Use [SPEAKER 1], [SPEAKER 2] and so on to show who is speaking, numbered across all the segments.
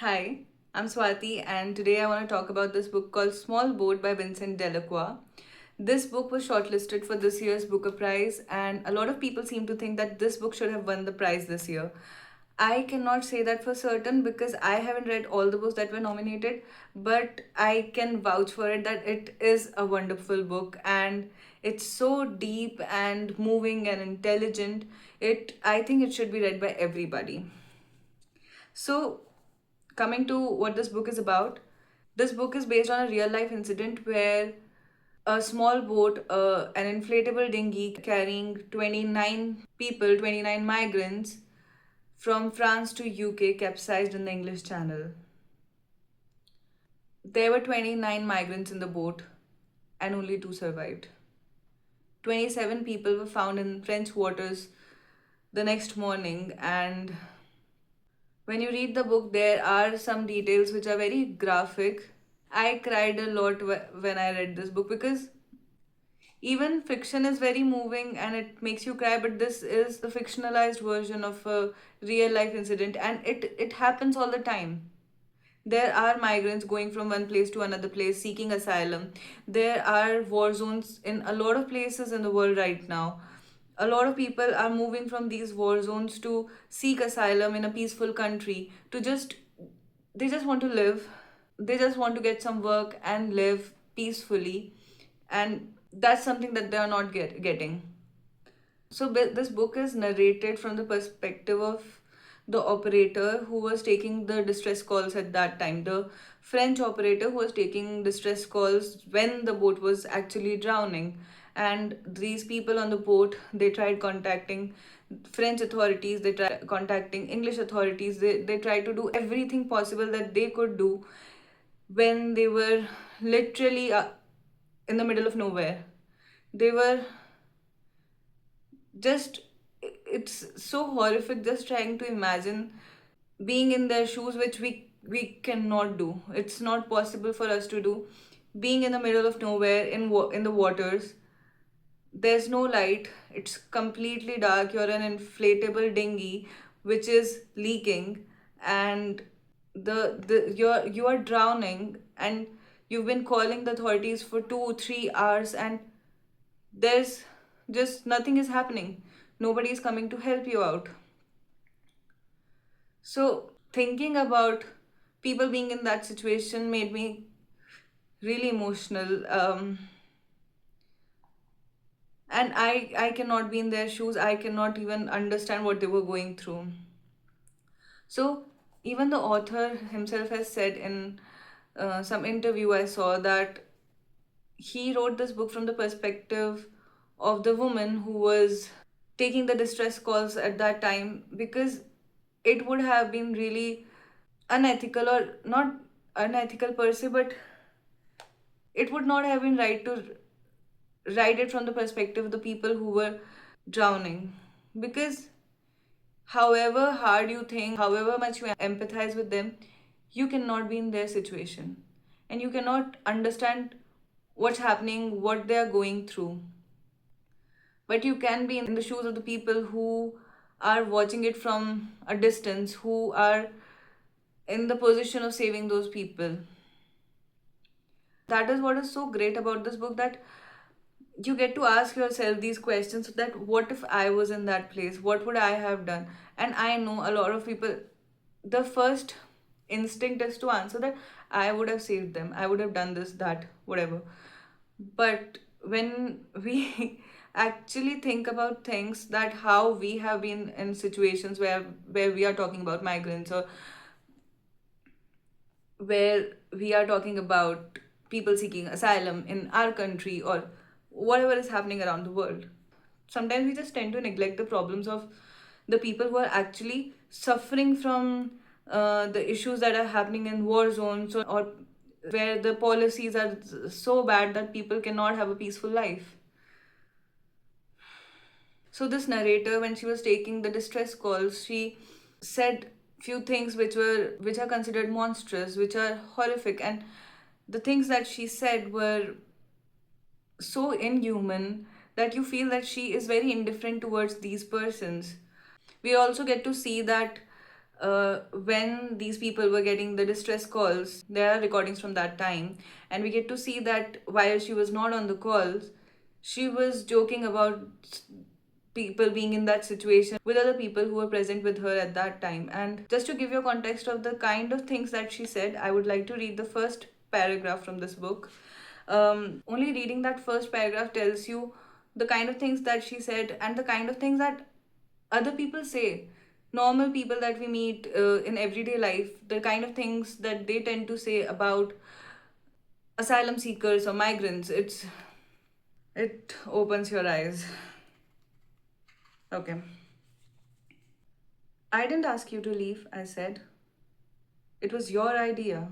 [SPEAKER 1] Hi, I'm Swati, and today I want to talk about this book called Small Boat by Vincent Delacroix. This book was shortlisted for this year's Booker Prize, and a lot of people seem to think that this book should have won the prize this year. I cannot say that for certain because I haven't read all the books that were nominated, but I can vouch for it that it is a wonderful book and it's so deep and moving and intelligent. I think it should be read by everybody. So, coming to what this book is about, this book is based on a real life incident where a small boat, an inflatable dinghy carrying 29 people, 29 migrants from France to UK capsized in the English Channel. There were 29 migrants in the boat and only two survived. 27 people were found in French waters the next morning, and when you read the book, there are some details which are very graphic. I cried a lot when I read this book because even fiction is very moving and it makes you cry, but this is the fictionalized version of a real life incident, and it happens all the time. There are migrants going from one place to another place seeking asylum. There are war zones in a lot of places in the world right now. A lot of people are moving from these war zones to seek asylum in a peaceful country to just they just want to live. They just want to get some work and live peacefully, and that's something that they are not getting. So this book is narrated from the perspective of the operator who was taking the distress calls at that time, the French operator who was taking distress calls when the boat was actually drowning. And these people on the boat, they tried contacting French authorities, they tried contacting English authorities, they tried to do everything possible that they could do when they were literally in the middle of nowhere. They were just, it's so horrific just trying to imagine being in their shoes, which we cannot do. It's not possible for us to do. Being in the middle of nowhere in the waters, there's no light, it's completely dark, you're an inflatable dinghy which is leaking, and you are drowning, and you've been calling the authorities for 2 3 hours, and there's just nothing is happening. Nobody is coming to help you out. So thinking about people being in that situation made me really emotional. And I cannot be in their shoes. I cannot even understand what they were going through. So even the author himself has said in some interview I saw that he wrote this book from the perspective of the woman who was taking the distress calls at that time, because it would have been really unethical, or not unethical per se, but it would not have been right to write it from the perspective of the people who were drowning. Because however hard you think, however much you empathize with them, you cannot be in their situation and you cannot understand what's happening, what they are going through. But you can be in the shoes of the people who are watching it from a distance, who are in the position of saving those people. That is what is so great about this book, that you get to ask yourself these questions, that what if I was in that place, what would I have done? And I know a lot of people, the first instinct is to answer that I would have saved them, I would have done this, that, whatever. But when we actually think about things, that how we have been in situations where we are talking about migrants, or where we are talking about people seeking asylum in our country, or whatever is happening around the world, sometimes we just tend to neglect the problems of the people who are actually suffering from the issues that are happening in war zones, or where the policies are so bad that people cannot have a peaceful life. So this narrator, when she was taking the distress calls, she said few things which are considered monstrous, which are horrific, and the things that she said were so inhuman that you feel that she is very indifferent towards these persons. We also get to see that when these people were getting the distress calls, there are recordings from that time, and we get to see that while she was not on the calls, she was joking about people being in that situation with other people who were present with her at that time. And just to give you a context of the kind of things that she said, I would like to read the first paragraph from this book. Only reading that first paragraph tells you the kind of things that she said and the kind of things that other people say, normal people that we meet in everyday life, the kind of things that they tend to say about asylum seekers or migrants. It opens your eyes. Okay. I didn't ask you to leave, I said. It was your idea.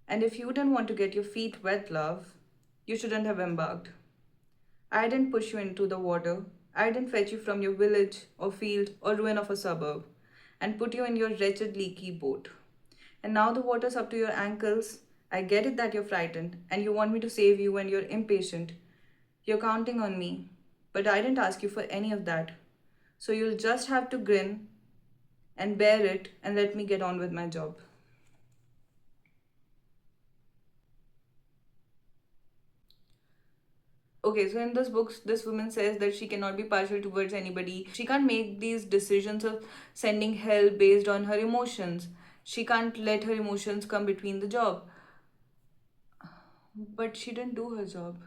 [SPEAKER 1] And if you didn't want to get your feet wet, love, you shouldn't have embarked. I didn't push you into the water. I didn't fetch you from your village or field or ruin of a suburb and put you in your wretched leaky boat. And now the water's up to your ankles. I get it that you're frightened and you want me to save you and you're impatient. You're counting on me. But I didn't ask you for any of that. So you'll just have to grin and bear it and let me get on with my job. Okay, so in this book, this woman says that she cannot be partial towards anybody. She can't make these decisions of sending help based on her emotions. She can't let her emotions come between the job. But she didn't do her job.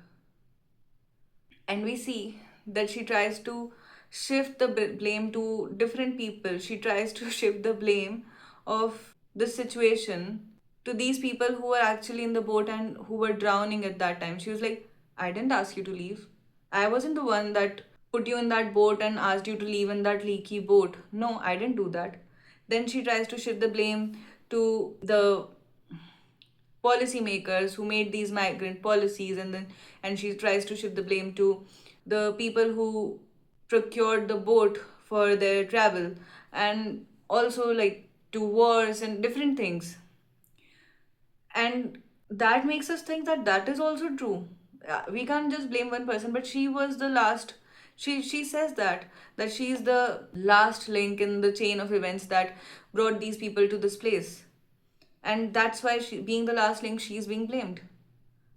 [SPEAKER 1] And we see that she tries to shift the blame to different people. She tries to shift the blame of the situation to these people who were actually in the boat and who were drowning at that time. She was like, I didn't ask you to leave. I wasn't the one that put you in that boat and asked you to leave in that leaky boat. No, I didn't do that. Then she tries to shift the blame to the policymakers who made these migrant policies, and she tries to shift the blame to the people who procured the boat for their travel, and also like to wars and different things. And that makes us think that that is also true. We can't just blame one person, but she was the last. She says that she is the last link in the chain of events that brought these people to this place, and that's why she, being the last link, she's being blamed.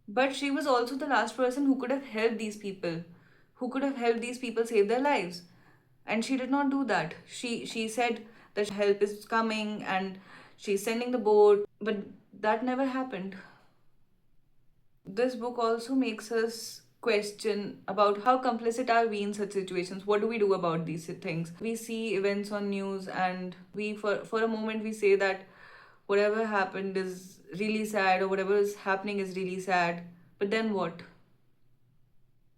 [SPEAKER 1] But she was also the last person who could have helped these people, who could have helped these people save their lives, and she did not do that. She said that help is coming and she's sending the boat, but that never happened. This book also makes us question about how complicit are we in such situations. What do we do about these things? We see events on news and we for a moment we say that whatever happened is really sad, or whatever is happening is really sad, but then what?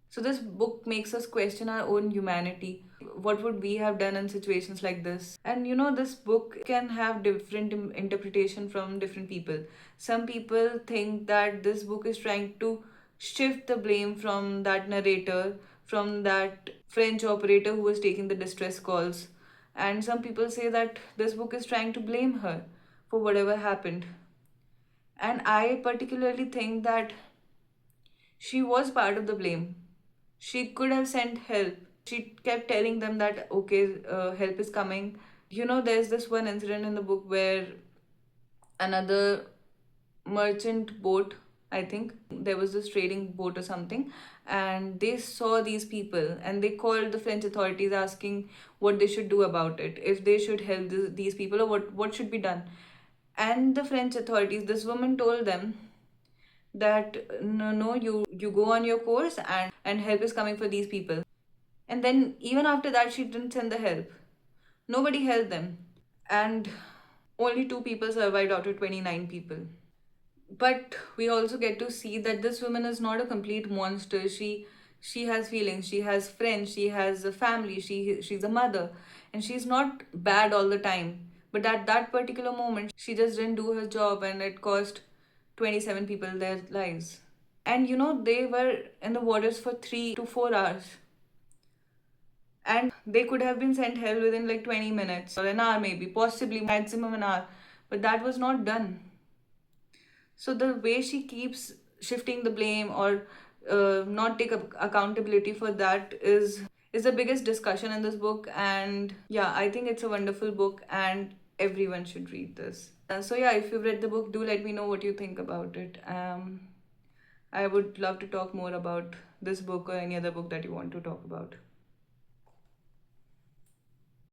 [SPEAKER 1] So this book makes us question our own humanity. What would we have done in situations like this? And you know, this book can have different interpretation from different people. Some people think that this book is trying to shift the blame from that narrator, from that French operator who was taking the distress calls. And some people say that this book is trying to blame her for whatever happened. And I particularly think that she was part of the blame. She could have sent help. She kept telling them that, okay, help is coming. You know, there's this one incident in the book where another merchant boat, I think, there was this trading boat or something, and they saw these people and they called the French authorities asking what they should do about it, if they should help these people, or what should be done. And the French authorities, this woman told them that no, you go on your course, and help is coming for these people. And then even after that, she didn't send the help. Nobody helped them, and only 2 people survived out of 29 people. But we also get to see that this woman is not a complete monster. She has feelings, she has friends, she has a family, she's a mother, and she's not bad all the time. But at that particular moment, she just didn't do her job, and it cost 27 people their lives. And you know, they were in the waters for 3 to 4 hours, and they could have been sent help within like 20 minutes or an hour, maybe possibly maximum an hour, but that was not done. So the way she keeps shifting the blame, or not take accountability for that, is the biggest discussion in this book. And yeah, I think it's a wonderful book, and everyone should read this. So yeah, if you've read the book, do let me know what you think about it. I would love to talk more about this book or any other book that you want to talk about.